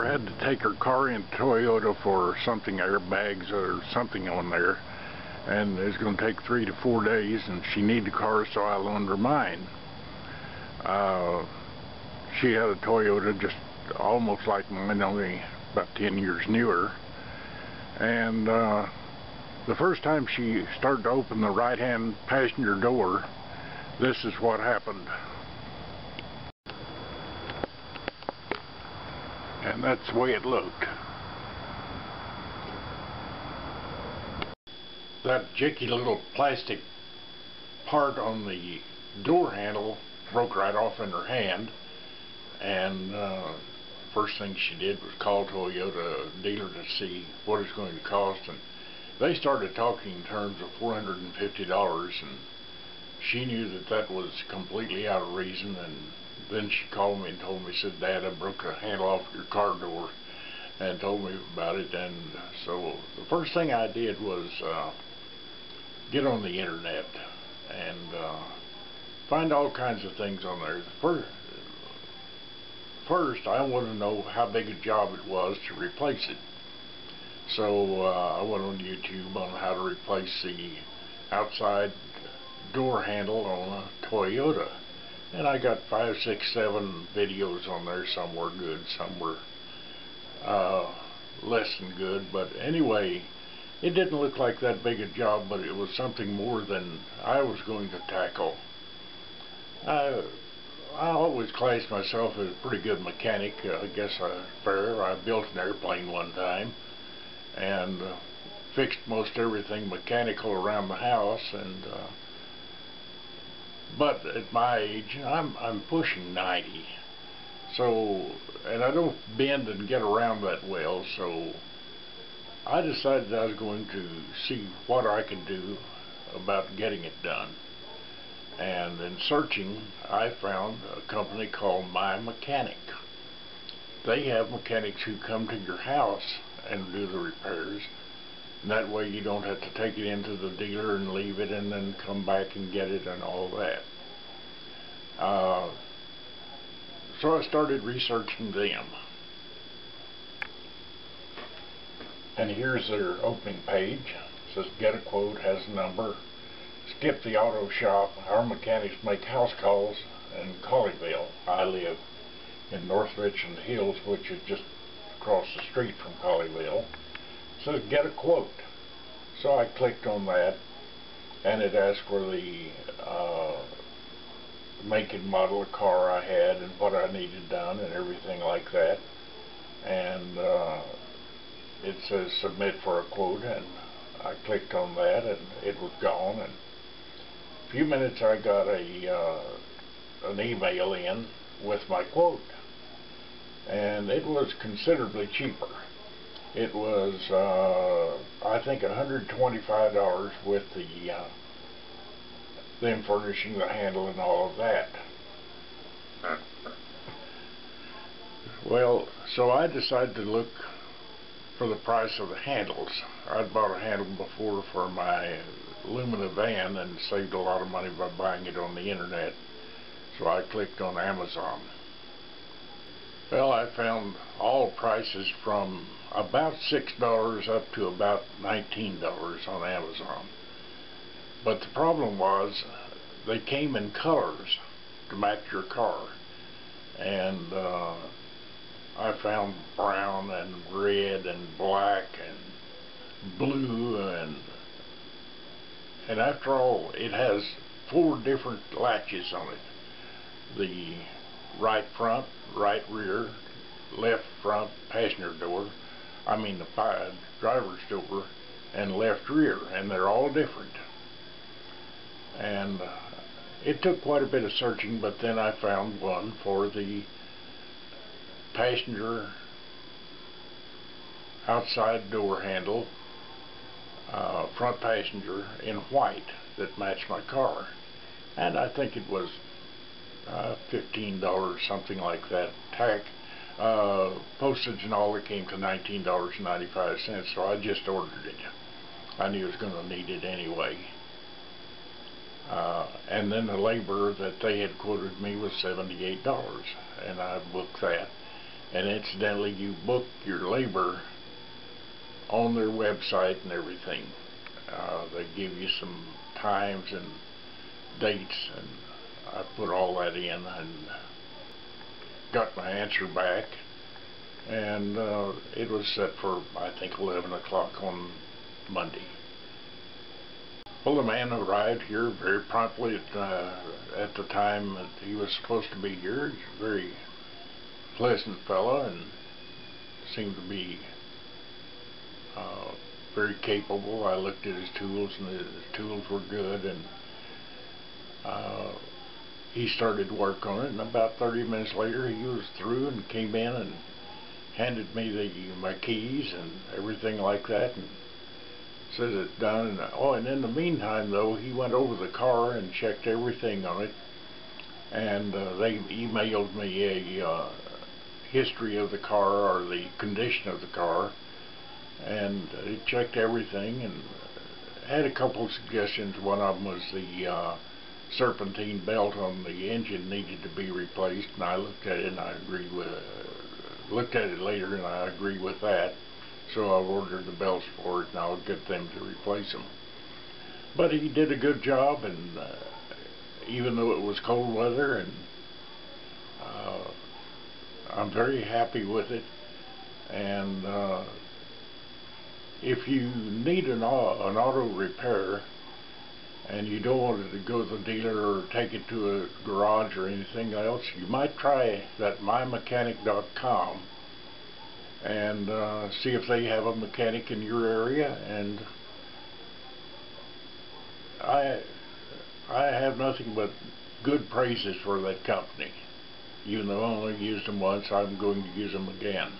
daughter had to take her car in Toyota for something, airbags or something on there, and it's going to take 3 to 4 days, and she needed the car, so I loaned her mine. She had a Toyota just almost like mine, only about 10 years newer, and the first time she started to open the right-hand passenger door, this is what happened. And that's the way it looked. That jicky little plastic part on the door handle broke right off in her hand, and first thing she did was call Toyota dealer to see what it's going to cost, and they started talking in terms of $450, and she knew that that was completely out of reason. And then she called me and told me, said, "Dad, I broke the handle off your car door," and told me about it. And so the first thing I did was get on the internet and find all kinds of things on there. First, I want to know how big a job it was to replace it. So I went on YouTube on how to replace the outside door handle on a Toyota, and I got 5, 6, 7 videos on there. Some were good, some were less than good, but anyway, it didn't look like that big a job, but it was something more than I was going to tackle. I always classed myself as a pretty good mechanic. I guess I built an airplane one time and fixed most everything mechanical around the house, and but at my age, I'm pushing 90, so, and I don't bend and get around that well, so I decided I was going to see what I could do about getting it done. And in searching, I found a company called My Mechanic. They have mechanics who come to your house and do the repairs, and that way you don't have to take it into the dealer and leave it and then come back and get it and all that. So I started researching them. And here's their opening page. It says, "Get a quote," has a number. "Skip the auto shop. Our mechanics make house calls in Colleyville." I live in North Richland Hills, which is just across the street from Colleyville. It says, "Get a quote." So I clicked on that, and it asked for the make and model of car I had and what I needed done and everything like that. And it says submit for a quote, and I clicked on that, and it was gone. And in a few minutes I got an email in with my quote, and it was considerably cheaper. It was I think $125 with them furnishing the handle and all of that. Well, so I decided to look for the price of the handles. I'd bought a handle before for my Lumina van and saved a lot of money by buying it on the internet, so I clicked on Amazon. Well, I found all prices from about $6 up to about $19 on Amazon. But the problem was they came in colors to match your car, and I found brown and red and black and blue, and after all, it has 4 different latches on it: the right front, right rear, left front passenger door, I mean the driver's door, and left rear, and they're all different. And it took quite a bit of searching, but then I found one for the passenger outside door handle, front passenger, in white that matched my car, and I think it was $15, something like that. Tax, postage and all, it came to $19.95, so I just ordered it. I knew I was going to need it anyway. And then the labor that they had quoted me was $78, and I booked that. and incidentally you book your labor on their website and everything. They give you some times and dates, and I put all that in and got my answer back, and it was set for, I think, 11 o'clock on Monday. Well, the man arrived here very promptly at the time that he was supposed to be here. He's a very pleasant fellow and seemed to be very capable. I looked at his tools, and his tools were good, and he started work on it, and about 30 minutes later he was through and came in and handed me my keys and everything like that, and said it's done. And in the meantime, though, he went over the car and checked everything on it, and they emailed me a history of the car, or the condition of the car, and he checked everything and had a couple of suggestions. One of them was the serpentine belt on the engine needed to be replaced, and I looked at it and I agreed with looked at it later and I agreed with that. So I ordered the belts for it, and I'll get them to replace them. But he did a good job, and even though it was cold weather, and I'm very happy with it. And if you need an auto repair and you don't want it to go to the dealer or take it to a garage or anything else, you might try that mymechanic.com and see if they have a mechanic in your area. And I have nothing but good praises for that company. Even though I only used them once, I'm going to use them again.